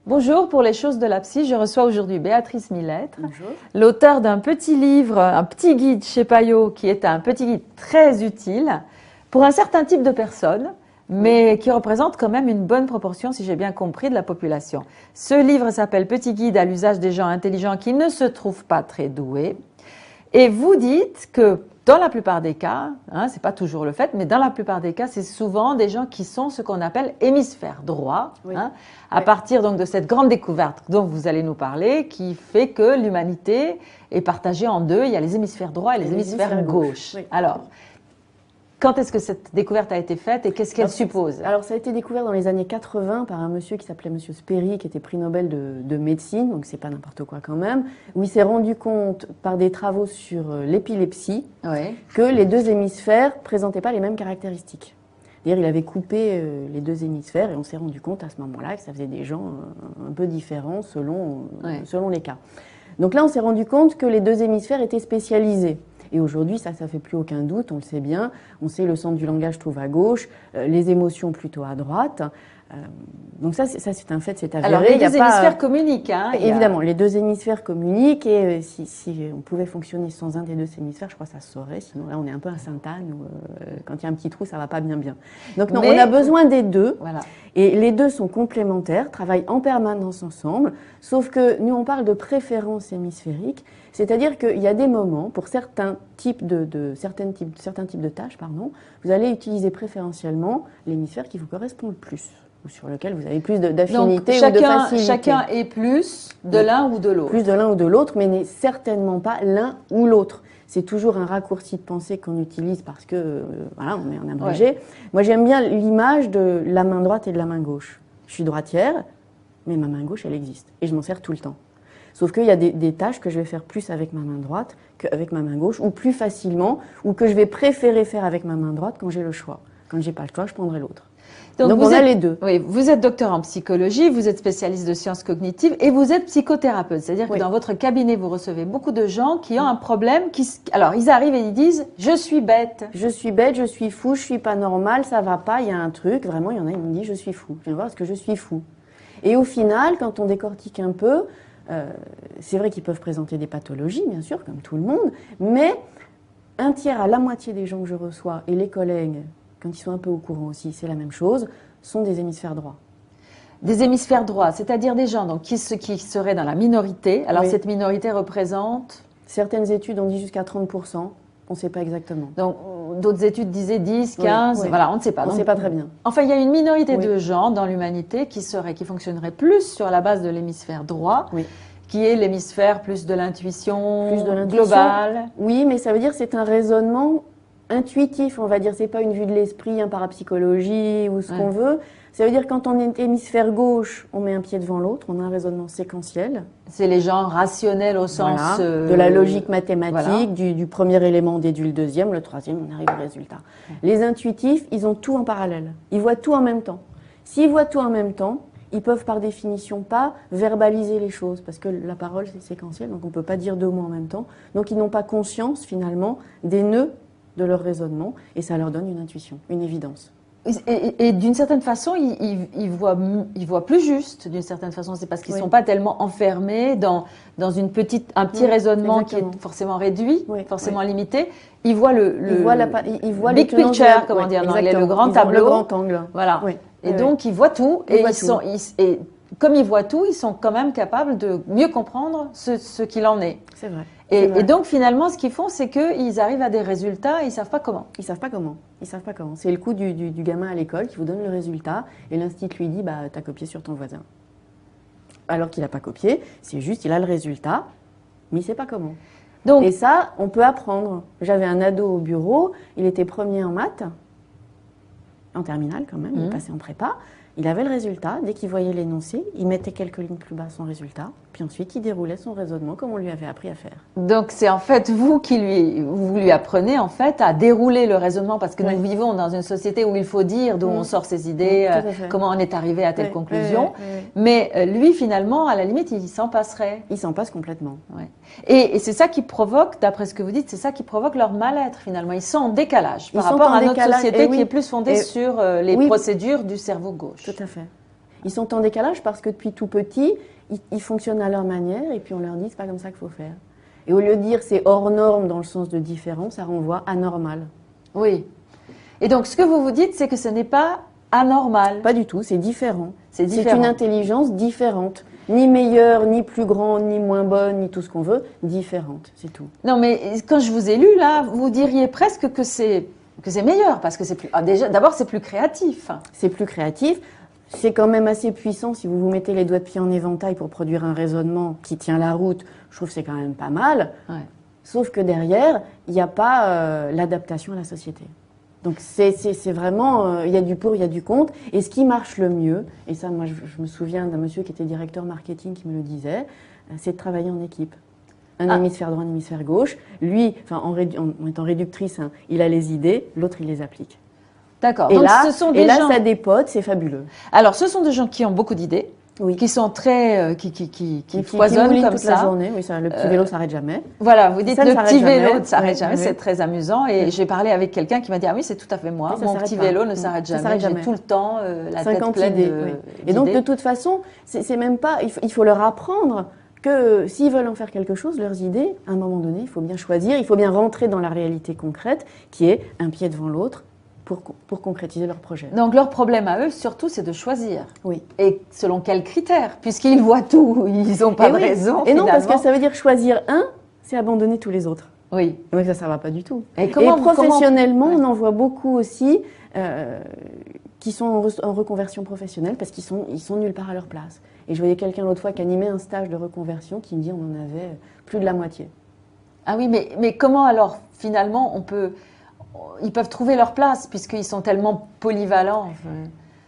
Bonjour, pour les choses de la psy, je reçois aujourd'hui Béatrice Millettre, Bonjour. L'auteur d'un petit livre, un petit guide chez Payot, qui est un petit guide très utile pour un certain type de personnes, mais qui représente quand même une bonne proportion, si j'ai bien compris, de la population. Ce livre s'appelle Petit guide à l'usage des gens intelligents qui ne se trouvent pas très doués. Et vous dites que dans la plupart des cas, c'est pas toujours le fait, mais dans la plupart des cas, c'est souvent des gens qui sont ce qu'on appelle hémisphère droit, Oui. à partir donc de cette grande découverte dont vous allez nous parler, qui fait que l'humanité est partagée en deux. Il y a les hémisphères droits et les hémisphères gauche. Oui. Alors, quand est-ce que cette découverte a été faite et qu'est-ce qu'elle suppose? Alors, ça a été découvert dans les années 80 par un monsieur qui s'appelait Monsieur Sperry, qui était prix Nobel de médecine, donc c'est pas n'importe quoi quand même, où il s'est rendu compte par des travaux sur l'épilepsie que les deux hémisphères présentaient pas les mêmes caractéristiques. D'ailleurs, il avait coupé les deux hémisphères et on s'est rendu compte à ce moment-là que ça faisait des gens un peu différents selon les cas. Donc là, on s'est rendu compte que les deux hémisphères étaient spécialisés. Et aujourd'hui, ça fait plus aucun doute, on le sait bien. On sait le centre du langage trouve à gauche, les émotions plutôt à droite. Donc ça, c'est un fait, c'est avéré. Alors, les deux hémisphères communiquent. Évidemment, les deux hémisphères communiquent et si on pouvait fonctionner sans un des deux hémisphères, je crois que ça se saurait. Sinon, là, on est un peu à Sainte-Anne où quand il y a un petit trou, ça va pas bien. Donc non, on a besoin des deux. Voilà. Et les deux sont complémentaires, travaillent en permanence ensemble. Sauf que nous, on parle de préférence hémisphérique. C'est-à-dire qu'il y a des moments, pour certains types certains types de tâches, vous allez utiliser préférentiellement l'hémisphère qui vous correspond le plus, ou sur lequel vous avez plus d'affinité ou de facilité. Chacun est plus de l'un ou de l'autre. Plus de l'un ou de l'autre, mais n'est certainement pas l'un ou l'autre. C'est toujours un raccourci de pensée qu'on utilise parce que, voilà, on est en abrégé. Ouais. Moi, j'aime bien l'image de la main droite et de la main gauche. Je suis droitière, mais ma main gauche, elle existe. Et je m'en sers tout le temps. Sauf qu'il y a des tâches que je vais faire plus avec ma main droite qu'avec ma main gauche, ou plus facilement, ou que je vais préférer faire avec ma main droite quand j'ai le choix. Quand j'ai pas le choix, je prendrai l'autre. Donc on a les deux. Oui, vous êtes docteur en psychologie, vous êtes spécialiste de sciences cognitives et vous êtes psychothérapeute. C'est-à-dire que dans votre cabinet, vous recevez beaucoup de gens qui ont un problème. Alors, ils arrivent et ils disent « je suis bête ». Je suis bête, je suis fou, je suis pas normal, ça va pas, il y a un truc. Vraiment, il y en a, ils me disent « je suis fou ». Je viens voir ce que je suis fou. Et au final, quand on décortique un peu, c'est vrai qu'ils peuvent présenter des pathologies, bien sûr, comme tout le monde, mais un tiers à la moitié des gens que je reçois, et les collègues, quand ils sont un peu au courant aussi, c'est la même chose, sont des hémisphères droits. Des hémisphères droits, c'est-à-dire des gens donc, qui seraient dans la minorité. Alors cette minorité représente... Certaines études ont dit jusqu'à 30%, on ne sait pas exactement. Donc d'autres études disaient 10, 15, voilà, on ne sait pas. On ne sait pas très bien. Enfin, il y a une minorité de gens dans l'humanité qui fonctionneraient plus sur la base de l'hémisphère droit, qui est l'hémisphère plus de l'intuition globale. Oui, mais ça veut dire que c'est un raisonnement intuitif, on va dire. C'est pas une vue de l'esprit, un parapsychologie ou ce qu'on veut. Ça veut dire que quand on est hémisphère gauche, on met un pied devant l'autre, on a un raisonnement séquentiel. C'est les gens rationnels au sens... de la logique mathématique, du premier élément on déduit le deuxième, le troisième, on arrive au résultat. Les intuitifs, ils ont tout en parallèle. Ils voient tout en même temps. S'ils voient tout en même temps, ils peuvent par définition pas verbaliser les choses, parce que la parole c'est séquentiel, donc on peut pas dire deux mots en même temps. Donc ils n'ont pas conscience finalement des nœuds de leur raisonnement, et ça leur donne une intuition, une évidence. Et d'une certaine façon, ils voient plus juste, d'une certaine façon. C'est parce qu'ils ne sont pas tellement enfermés dans un petit raisonnement qui est forcément réduit, forcément limité. Ils voient le big picture, comment dire, dans le grand tableau. Le grand angle. Voilà. Et donc, ils voient tout. Et comme ils voient tout, ils sont quand même capables de mieux comprendre ce qu'il en est. C'est vrai. Et donc, finalement, ce qu'ils font, c'est qu'ils arrivent à des résultats et ils ne savent pas comment. Ils savent pas comment. C'est le coup du gamin à l'école qui vous donne le résultat et l'institut lui dit « t'as copié sur ton voisin ». Alors qu'il n'a pas copié, c'est juste, il a le résultat, mais il ne sait pas comment. Et ça, on peut apprendre. J'avais un ado au bureau, il était premier en maths, en terminale quand même, il passait en prépa. Il avait le résultat, dès qu'il voyait l'énoncé, il mettait quelques lignes plus bas son résultat. Puis ensuite, il déroulait son raisonnement comme on lui avait appris à faire. Donc c'est en fait vous lui apprenez en fait à dérouler le raisonnement parce que nous vivons dans une société où il faut dire d'où on sort ses idées, comment on est arrivé à telle conclusion. Mais lui finalement, à la limite, il s'en passerait. Il s'en passe complètement. Ouais. Et c'est ça qui provoque, d'après ce que vous dites, c'est ça qui provoque leur mal-être finalement. Ils sont en décalage par rapport à notre société qui est plus fondée sur les procédures du cerveau gauche. Tout à fait. Ils sont en décalage parce que depuis tout petit, ils fonctionnent à leur manière et puis on leur dit c'est pas comme ça qu'il faut faire. Et au lieu de dire c'est hors norme dans le sens de différent, ça renvoie à normal. Oui. Et donc ce que vous vous dites, c'est que ce n'est pas anormal. Pas du tout, c'est différent. C'est une intelligence différente. Ni meilleure, ni plus grande, ni moins bonne, ni tout ce qu'on veut, différente, c'est tout. Non mais quand je vous ai lu là, vous diriez presque que c'est meilleur parce que c'est plus déjà d'abord c'est plus créatif. C'est plus créatif. C'est quand même assez puissant si vous vous mettez les doigts de pied en éventail pour produire un raisonnement qui tient la route. Je trouve que c'est quand même pas mal. Ouais. Sauf que derrière, il n'y a pas l'adaptation à la société. Donc c'est vraiment, il y a du pour, il y a du contre. Et ce qui marche le mieux, et ça moi je me souviens d'un monsieur qui était directeur marketing qui me le disait, c'est de travailler en équipe. Un hémisphère droit, un hémisphère gauche. Lui, enfin en étant réductrice, hein, il a les idées, l'autre il les applique. D'accord. Et là, ça dépote, c'est fabuleux. Alors, ce sont des gens qui ont beaucoup d'idées, qui sont très, qui foisonnent comme toute ça. La journée. Oui, ça, le petit vélo s'arrête jamais. Voilà, vous dites le petit vélo ne s'arrête jamais, c'est très amusant. Et j'ai parlé avec quelqu'un qui m'a dit ah oui, c'est tout à fait moi. Mon petit vélo ne s'arrête jamais. J'ai tout le temps la tête pleine d'idées. Et donc de toute façon, c'est même pas. Il faut leur apprendre que s'ils veulent en faire quelque chose, leurs idées, à un moment donné, il faut bien choisir, il faut bien rentrer dans la réalité concrète, qui est un pied devant l'autre. Pour concrétiser leur projet. Donc leur problème à eux, surtout, c'est de choisir. Oui. Et selon quels critères? Puisqu'ils voient tout, ils n'ont pas de raison. Et non, parce que ça veut dire choisir un, c'est abandonner tous les autres. Oui. Donc ça ne va pas du tout. Et professionnellement, on en voit beaucoup aussi qui sont en reconversion professionnelle parce qu'ils sont nulle part à leur place. Et je voyais quelqu'un l'autre fois qui animait un stage de reconversion qui me dit on en avait plus de la moitié. Ah oui, mais comment alors, finalement, ils peuvent trouver leur place puisqu'ils sont tellement polyvalents.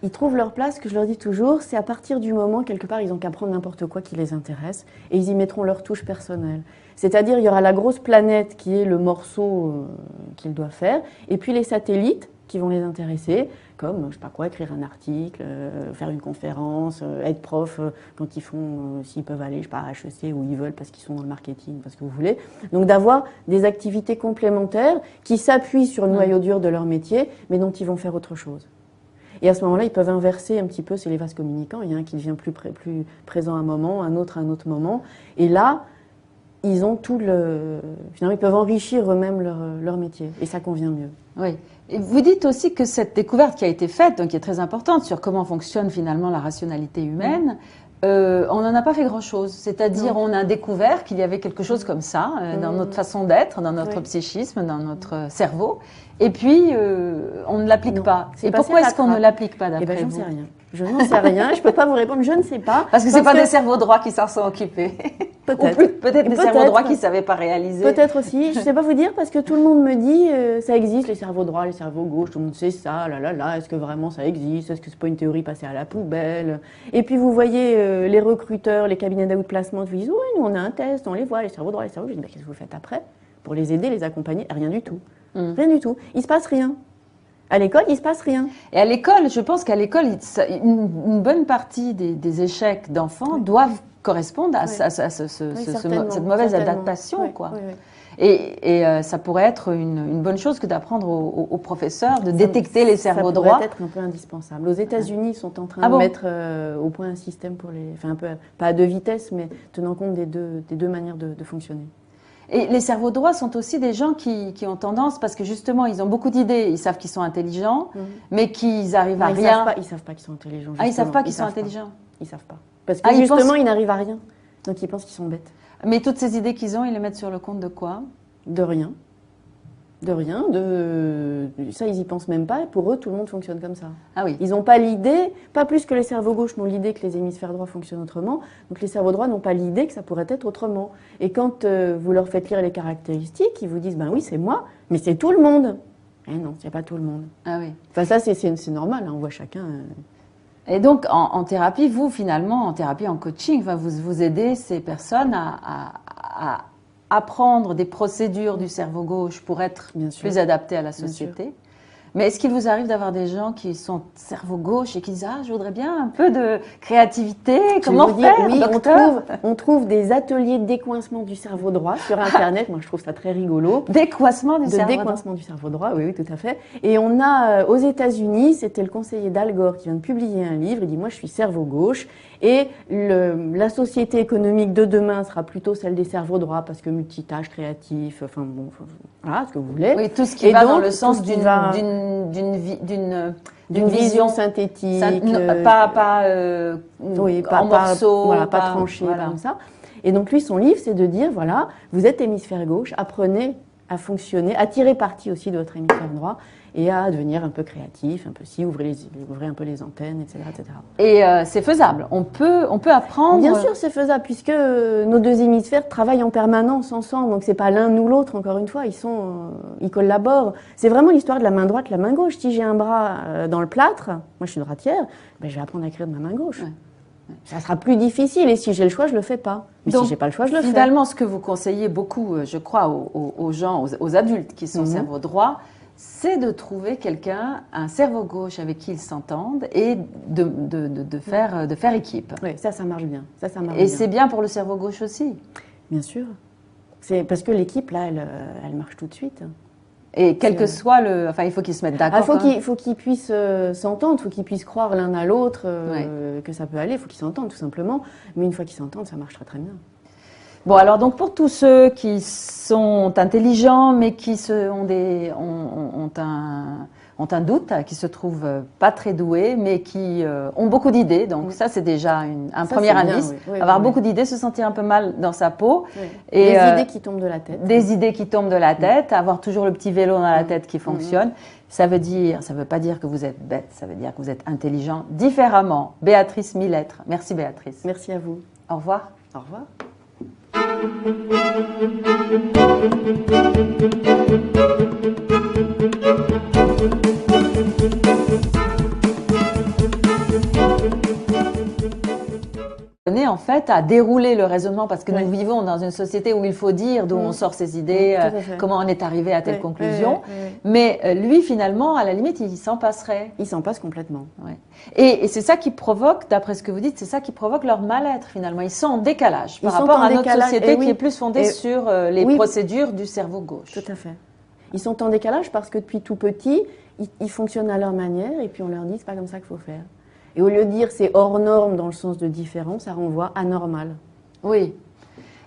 Ils trouvent leur place, ce que je leur dis toujours, c'est à partir du moment, quelque part, ils n'ont qu'à prendre n'importe quoi qui les intéresse et ils y mettront leur touche personnelle. C'est-à-dire, il y aura la grosse planète qui est le morceau qu'ils doivent faire et puis les satellites qui vont les intéresser, comme, je sais pas quoi, écrire un article, faire une conférence, être prof quand ils font, s'ils peuvent aller, je sais pas, à HEC où ils veulent parce qu'ils sont dans le marketing, parce que vous voulez. Donc d'avoir des activités complémentaires qui s'appuient sur le noyau dur de leur métier, mais dont ils vont faire autre chose. Et à ce moment-là, ils peuvent inverser un petit peu, c'est les vases communicants, il y a un qui devient plus présent à un moment, un autre à un autre moment. Et là, ils ont finalement, ils peuvent enrichir eux-mêmes leur métier, et ça convient mieux. Oui. Et vous dites aussi que cette découverte qui a été faite, donc qui est très importante sur comment fonctionne finalement la rationalité humaine, on n'en a pas fait grand-chose. C'est-à-dire, on a découvert qu'il y avait quelque chose comme ça dans notre façon d'être, dans notre psychisme, dans notre cerveau, et puis on ne l'applique pas. Et pourquoi est-ce qu'on ne l'applique pas d'après vous? J'en sais rien. Je n'en sais rien, je ne peux pas vous répondre, je ne sais pas. Parce que ce n'est pas des cerveaux droits qui s'en sont occupés. Peut-être des cerveaux droits qui ne savaient pas réaliser. Peut-être aussi, je ne sais pas vous dire, parce que tout le monde me dit, ça existe, les cerveaux droits, les cerveaux gauches, tout le monde sait ça, est-ce que vraiment ça existe? Est-ce que ce n'est pas une théorie passée à la poubelle? Et puis vous voyez les recruteurs, les cabinets d'outplacement, vous disent, oui, nous on a un test, on les voit, les cerveaux droits, les cerveaux gauches. Je dis, qu'est-ce que vous faites après? Pour les aider, les accompagner? Rien du tout. Rien du tout. Il ne se passe rien. À l'école, il ne se passe rien. Et à l'école, je pense qu'à l'école, une bonne partie des échecs d'enfants doivent correspondre à cette mauvaise adaptation, quoi. Oui. Et ça pourrait être une bonne chose que d'apprendre aux professeurs de détecter les cerveaux droits. Ça pourrait être un peu indispensable. Aux États-Unis, ils sont en train de mettre au point un système pour un peu, pas à deux vitesses, mais tenant compte des deux manières de fonctionner. Et les cerveaux droits sont aussi des gens qui ont tendance, parce que justement, ils ont beaucoup d'idées, ils savent qu'ils sont intelligents, mais qu'ils arrivent à rien. Ils savent pas qu'ils sont intelligents. Justement. Ah, ils savent pas qu'ils sont intelligents. Ils savent pas. Parce que justement, ils n'arrivent à rien. Donc ils pensent qu'ils sont bêtes. Mais toutes ces idées qu'ils ont, ils les mettent sur le compte de quoi? De rien. De rien. Ça, ils y pensent même pas. Et pour eux, tout le monde fonctionne comme ça. Ah oui. Ils n'ont pas l'idée, pas plus que les cerveaux gauches n'ont l'idée que les hémisphères droits fonctionnent autrement. Donc les cerveaux droits n'ont pas l'idée que ça pourrait être autrement. Et quand vous leur faites lire les caractéristiques, ils vous disent, ben oui, c'est moi, mais c'est tout le monde. Eh non, c'est pas tout le monde. Ah oui. Enfin ça, c'est normal. Hein, on voit chacun. Et donc, en thérapie, vous, finalement, en thérapie, en coaching, vous aidez ces personnes à apprendre des procédures du cerveau gauche pour être plus adaptées à la société. Mais est-ce qu'il vous arrive d'avoir des gens qui sont cerveau gauche et qui disent « Ah, je voudrais bien un peu de créativité, comment faire, oui, docteur ?» on trouve des ateliers de décoincement du cerveau droit sur Internet. Moi, je trouve ça très rigolo. Décoincement du cerveau droit. Décoincement du cerveau droit, oui, tout à fait. Et on a, aux États-Unis, c'était le conseiller d'Al Gore qui vient de publier un livre. Il dit « Moi, je suis cerveau gauche. » Et la société économique de demain sera plutôt celle des cerveaux droits parce que multitâche, créatif, enfin bon, voilà, ce que vous voulez. Oui, tout ce qui va dans le sens d'une vision synthétique, en morceaux, voilà, pas tranchée, comme ça. Et donc lui, son livre, c'est de dire, voilà, vous êtes hémisphère gauche, apprenez à fonctionner, à tirer parti aussi de votre hémisphère droit et à devenir un peu créatif, un peu ouvrez un peu les antennes, etc. etc. Et c'est faisable, on peut apprendre. Bien sûr, c'est faisable, puisque nos deux hémisphères travaillent en permanence ensemble, donc c'est pas l'un ou l'autre, encore une fois, ils collaborent. C'est vraiment l'histoire de la main droite, la main gauche. Si j'ai un bras dans le plâtre, moi je suis droitière, ben, je vais apprendre à écrire de ma main gauche. Ouais. Ça sera plus difficile, et si j'ai le choix, je le fais pas. Mais donc, si j'ai pas le choix, je le fais. Finalement, ce que vous conseillez beaucoup, je crois, aux gens, aux adultes qui sont cerveau droit, c'est de trouver quelqu'un, un cerveau gauche avec qui ils s'entendent et de faire équipe. Oui, ça marche bien. Et c'est bien pour le cerveau gauche aussi. Bien sûr. C'est parce que l'équipe, là, elle marche tout de suite. Et quel que soit le... Enfin, il faut qu'ils se mettent d'accord. Il faut qu'ils puissent s'entendre, il faut qu'ils puissent croire l'un à l'autre que ça peut aller. Il faut qu'ils s'entendent, tout simplement. Mais une fois qu'ils s'entendent, ça marche très, très bien. Bon, alors donc pour tous ceux qui sont intelligents mais qui ont un doute, qui se trouvent pas très doués mais qui ont beaucoup d'idées, donc ça c'est déjà un premier indice. Avoir beaucoup d'idées, se sentir un peu mal dans sa peau. Oui. Et des idées qui tombent de la tête. Des idées qui tombent de la tête, avoir toujours le petit vélo dans la tête qui fonctionne. Ça veut pas dire que vous êtes bête, ça veut dire que vous êtes intelligent différemment. Béatrice Millettre. Merci Béatrice. Merci à vous. Au revoir. Au revoir. En fait, à dérouler le raisonnement parce que nous vivons dans une société où il faut dire d'où on sort ses idées, comment on est arrivé à telle conclusion. Mais lui, finalement, à la limite, il s'en passerait. Il s'en passe complètement. Et c'est ça qui provoque, d'après ce que vous dites, c'est ça qui provoque leur mal-être finalement. Ils sont en décalage par rapport à notre société qui est plus fondée sur les procédures du cerveau gauche. Tout à fait. Ils sont en décalage parce que depuis tout petit, ils fonctionnent à leur manière et puis on leur dit c'est pas comme ça qu'il faut faire. Et au lieu de dire c'est hors norme dans le sens de différent, ça renvoie anormal. Oui.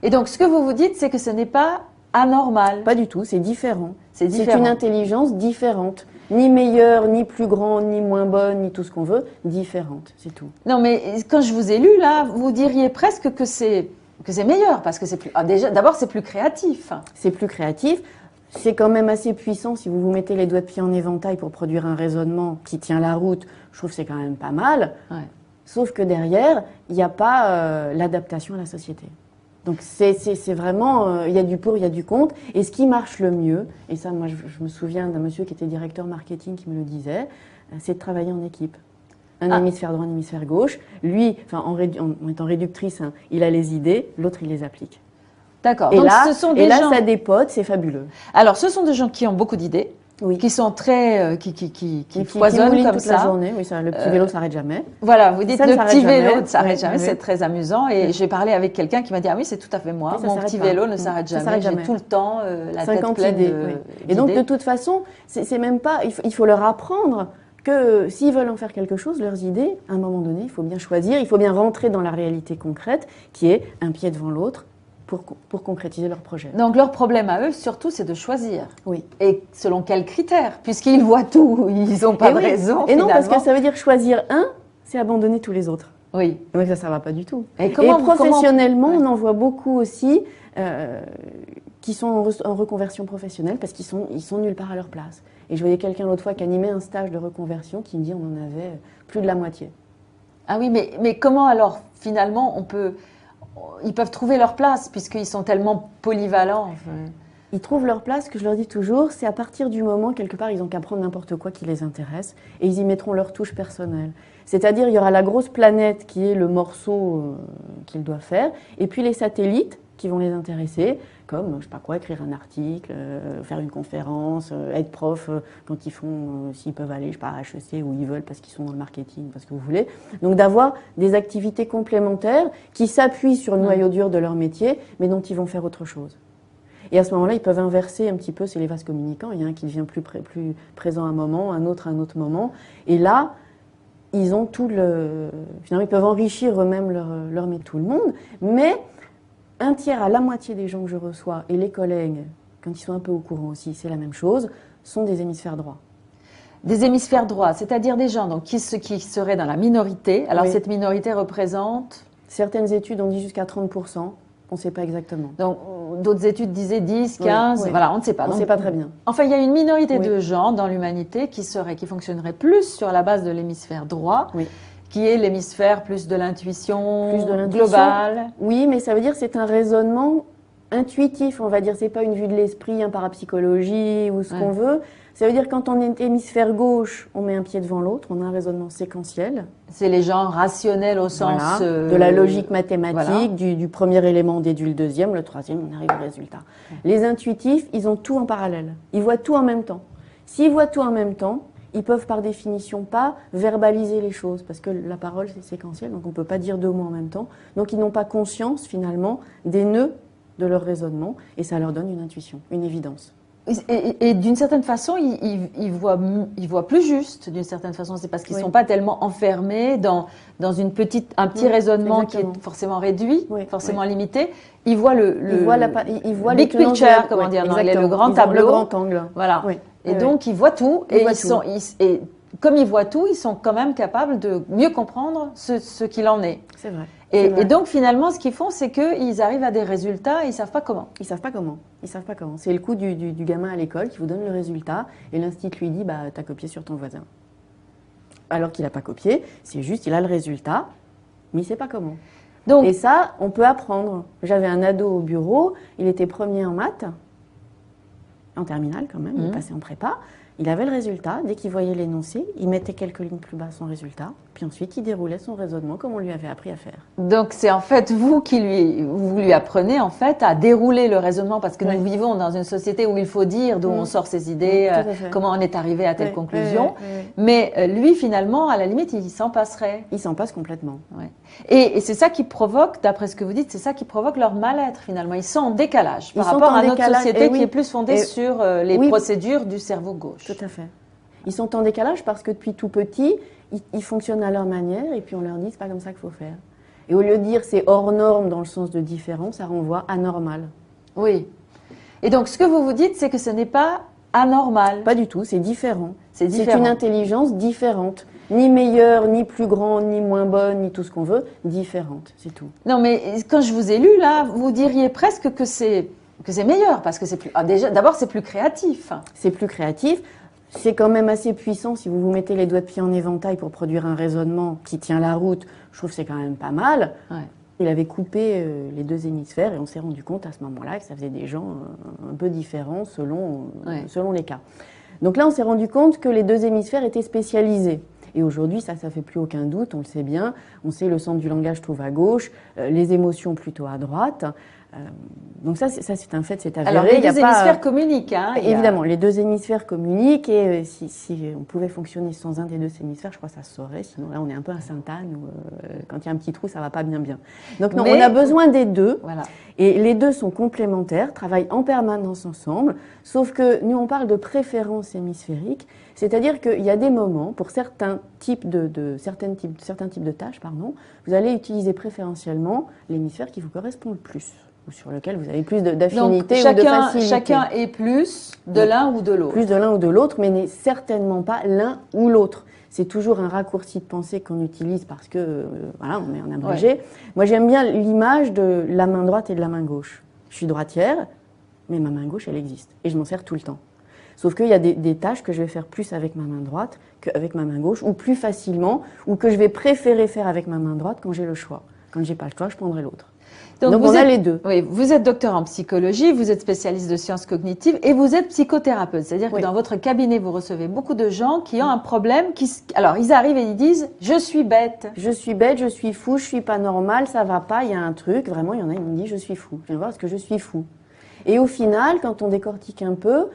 Et donc ce que vous vous dites, c'est que ce n'est pas anormal. Pas du tout, c'est différent. C'est une intelligence différente. Ni meilleure, ni plus grande, ni moins bonne, ni tout ce qu'on veut. Différente, c'est tout. Non mais quand je vous ai lu là, vous diriez presque que c'est meilleur parce que c'est plus... déjà, d'abord c'est plus créatif. C'est plus créatif. C'est quand même assez puissant si vous vous mettez les doigts de pied en éventail pour produire un raisonnement qui tient la route. Je trouve que c'est quand même pas mal. Sauf que derrière, il n'y a pas l'adaptation à la société. Donc c'est vraiment, il y a du pour, il y a du contre. Et ce qui marche le mieux, et ça moi je me souviens d'un monsieur qui était directeur marketing qui me le disait, c'est de travailler en équipe. Un hémisphère droit, un hémisphère gauche. Lui, en étant réductrice, il a les idées, l'autre il les applique. D'accord. Et là, ça dépote, c'est fabuleux. Alors, ce sont des gens qui ont beaucoup d'idées, qui sont très, qui foisonnent comme toute ça. La journée. Oui, le petit vélo s'arrête jamais. Voilà, vous dites le petit vélo ne s'arrête jamais, c'est très amusant. Et j'ai parlé avec quelqu'un qui m'a dit ah oui, c'est tout à fait moi. Mon petit vélo ne s'arrête jamais. J'ai tout le temps la tête pleine d'idées. Et donc de toute façon, c'est même pas. Il faut leur apprendre que s'ils veulent en faire quelque chose, leurs idées, à un moment donné, il faut bien choisir, il faut bien rentrer dans la réalité concrète, qui est un pied devant l'autre. Pour concrétiser leur projet. Donc leur problème à eux, surtout, c'est de choisir. Oui. Et selon quels critères? Puisqu'ils voient tout, ils n'ont pas de raison. Et non, parce que ça veut dire choisir un, c'est abandonner tous les autres. Oui. Donc ça ne va pas du tout. Et professionnellement, on en voit beaucoup aussi qui sont en reconversion professionnelle parce qu'ils sont nulle part à leur place. Et je voyais quelqu'un l'autre fois qui animait un stage de reconversion qui me dit on en avait plus de la moitié. Ah oui, mais comment alors finalement ils peuvent trouver leur place puisqu'ils sont tellement polyvalents. Ils trouvent leur place, ce que je leur dis toujours, c'est à partir du moment, quelque part, ils n'ont qu'à prendre n'importe quoi qui les intéresse et ils y mettront leur touche personnelle. C'est-à-dire, il y aura la grosse planète qui est le morceau qu'ils doivent faire, et puis les satellites qui vont les intéresser, comme, je sais pas quoi, écrire un article, faire une conférence, être prof quand ils font, s'ils peuvent aller, je sais pas, à HEC où ils veulent parce qu'ils sont dans le marketing, parce que vous voulez. Donc d'avoir des activités complémentaires qui s'appuient sur le noyau dur de leur métier, mais dont ils vont faire autre chose. Et à ce moment-là, ils peuvent inverser un petit peu, c'est les vases communicants, il y a un qui devient plus présent à un moment, un autre à un autre moment. Et là, ils ont finalement, ils peuvent enrichir eux-mêmes leur métier, tout le monde, mais un tiers à la moitié des gens que je reçois, et les collègues, quand ils sont un peu au courant aussi, c'est la même chose, sont des hémisphères droits. Des hémisphères droits, c'est-à-dire des gens donc, qui seraient dans la minorité. Alors Oui. cette minorité représente... Certaines études ont dit jusqu'à 30%, on ne sait pas exactement. Donc d'autres études disaient 10, 15, oui. voilà, on ne sait pas. On ne sait pas très bien. Enfin, il y a une minorité Oui. de gens dans l'humanité qui fonctionneraient plus sur la base de l'hémisphère droit. Oui. Qui est l'hémisphère plus de l'intuition globale. Oui, mais ça veut dire que c'est un raisonnement intuitif, on va dire. C'est pas une vue de l'esprit, un parapsychologie ou ce qu'on veut. Ça veut dire que quand on est hémisphère gauche, on met un pied devant l'autre, on a un raisonnement séquentiel. C'est les gens rationnels au sens... de la logique mathématique, voilà. du premier élément on déduit le deuxième, le troisième, on arrive au résultat. Les intuitifs, ils ont tout en parallèle. Ils voient tout en même temps. S'ils voient tout en même temps, ils peuvent par définition pas verbaliser les choses, parce que la parole c'est séquentiel, donc on ne peut pas dire deux mots en même temps. Donc ils n'ont pas conscience finalement des nœuds de leur raisonnement, et ça leur donne une intuition, une évidence. Et d'une certaine façon, ils voient plus juste, d'une certaine façon. C'est parce qu'ils ne sont pas tellement enfermés dans un petit raisonnement exactement. Qui est forcément réduit, forcément limité. Ils voient ils voient big picture, comment dire en anglais, le grand tableau. Le grand angle. Voilà. Et donc, ils voient tout. Et comme ils voient tout, ils sont quand même capables de mieux comprendre ce qu'il en est. C'est vrai. Et donc, finalement, ce qu'ils font, c'est qu'ils arrivent à des résultats et ils ne savent pas comment. Ils savent pas comment. C'est le coup du gamin à l'école qui vous donne le résultat et l'institut lui dit « t'as copié sur ton voisin ». Alors qu'il n'a pas copié, c'est juste, il a le résultat, mais il ne sait pas comment. Donc, et ça, on peut apprendre. J'avais un ado au bureau, il était premier en maths, en terminale quand même, il est passé en prépa. Il avait le résultat, dès qu'il voyait l'énoncé, il mettait quelques lignes plus bas son résultat, puis ensuite il déroulait son raisonnement comme on lui avait appris à faire. Donc c'est en fait vous lui apprenez en fait à dérouler le raisonnement, parce que nous vivons dans une société où il faut dire d'où on sort ses idées, comment on est arrivé à telle conclusion, mais lui finalement à la limite il s'en passerait. Il s'en passe complètement. Et c'est ça qui provoque, d'après ce que vous dites, c'est ça qui provoque leur mal-être finalement. Ils sont en décalage par rapport à notre société qui est plus fondée sur les procédures du cerveau gauche. Tout à fait. Ils sont en décalage parce que depuis tout petit, ils fonctionnent à leur manière et puis on leur dit c'est pas comme ça qu'il faut faire. Et au lieu de dire c'est hors norme dans le sens de différent, ça renvoie anormal. Oui. Et donc ce que vous vous dites, c'est que ce n'est pas anormal. Pas du tout, c'est différent. C'est une intelligence différente. Ni meilleure, ni plus grande, ni moins bonne, ni tout ce qu'on veut, différente, c'est tout. Non mais quand je vous ai lu là, vous diriez presque que c'est meilleur, parce que c'est plus... déjà, d'abord, c'est plus créatif. C'est plus créatif. C'est quand même assez puissant si vous vous mettez les doigts de pied en éventail pour produire un raisonnement qui tient la route. Je trouve que c'est quand même pas mal. Il avait coupé les deux hémisphères et on s'est rendu compte à ce moment-là que ça faisait des gens un peu différents selon les cas. Donc là, on s'est rendu compte que les deux hémisphères étaient spécialisés. Et aujourd'hui, ça fait plus aucun doute, on le sait bien. On sait le centre du langage trouve à gauche, les émotions plutôt à droite. Donc ça c'est un fait, c'est avéré. Alors les deux hémisphères communiquent. Hein, évidemment, les deux hémisphères communiquent et si on pouvait fonctionner sans un des deux hémisphères, je crois que ça se saurait. Sinon là, on est un peu à Sainte-Anne où quand il y a un petit trou, ça va pas bien. Donc non, on a besoin des deux. Voilà. Et les deux sont complémentaires, travaillent en permanence ensemble. Sauf que nous, on parle de préférence hémisphérique, c'est-à-dire qu'il y a des moments pour certains types de tâches, vous allez utiliser préférentiellement l'hémisphère qui vous correspond le plus, ou sur lequel vous avez plus d'affinité ou de facilité. Chacun est plus de l'un ou de l'autre. Plus de l'un ou de l'autre, mais n'est certainement pas l'un ou l'autre. C'est toujours un raccourci de pensée qu'on utilise parce que, voilà, on est en abrégé. Moi, j'aime bien l'image de la main droite et de la main gauche. Je suis droitière, mais ma main gauche, elle existe. Et je m'en sers tout le temps. Sauf qu'il y a des tâches que je vais faire plus avec ma main droite qu'avec ma main gauche, ou plus facilement, ou que je vais préférer faire avec ma main droite quand j'ai le choix. Quand j'ai pas le choix, je prendrai l'autre. Donc on a les deux. Oui, vous êtes docteur en psychologie, vous êtes spécialiste de sciences cognitives et vous êtes psychothérapeute. C'est-à-dire que dans votre cabinet, vous recevez beaucoup de gens qui ont un problème. Alors, ils arrivent et ils disent « je suis bête ». Je suis bête, je suis fou, je suis pas normal, ça va pas, il y a un truc. Vraiment, il y en a qui me disent « je suis fou ». Je viens voir parce que je suis fou. Et au final, quand on décortique un peu,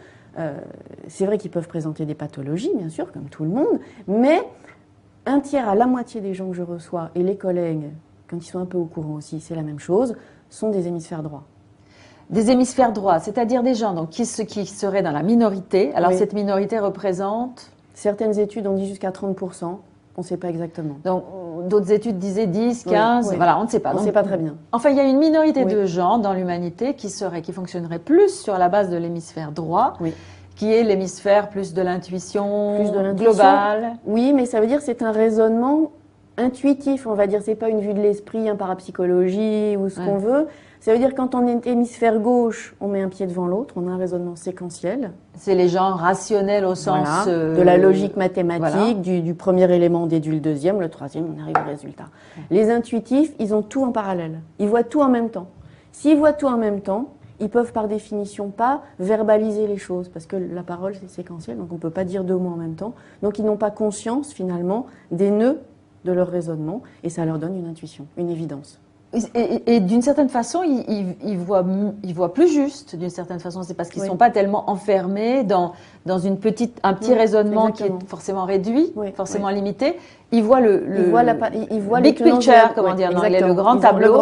c'est vrai qu'ils peuvent présenter des pathologies, bien sûr, comme tout le monde, mais un tiers à la moitié des gens que je reçois et les collègues, quand ils sont un peu au courant aussi, c'est la même chose, sont des hémisphères droits. Des hémisphères droits, c'est-à-dire des gens donc, qui seraient dans la minorité. Alors cette minorité représente... Certaines études ont dit jusqu'à 30%, on ne sait pas exactement. Donc d'autres études disaient 10, 15, voilà, on ne sait pas. On ne sait pas très bien. Enfin, il y a une minorité de gens dans l'humanité qui fonctionneraient plus sur la base de l'hémisphère droit. Qui est l'hémisphère plus de l'intuition globale. Oui, mais ça veut dire que c'est un raisonnement intuitif, on va dire. C'est pas une vue de l'esprit, un parapsychologie ou ce qu'on veut. Ça veut dire que quand on est hémisphère gauche, on met un pied devant l'autre, on a un raisonnement séquentiel. C'est les gens rationnels au sens... de la logique mathématique, du premier élément on déduit le deuxième, le troisième, on arrive au résultat. Les intuitifs, ils ont tout en parallèle. Ils voient tout en même temps. S'ils voient tout en même temps, ils peuvent par définition pas verbaliser les choses, parce que la parole c'est séquentiel, donc on ne peut pas dire deux mots en même temps. Donc ils n'ont pas conscience finalement des nœuds de leur raisonnement, et ça leur donne une intuition, une évidence. Et d'une certaine façon, ils voient plus juste, d'une certaine façon. C'est parce qu'ils ne sont pas tellement enfermés dans un petit raisonnement qui est forcément réduit, forcément limité. Ils voient le big picture, comme on dit en anglais, le grand tableau.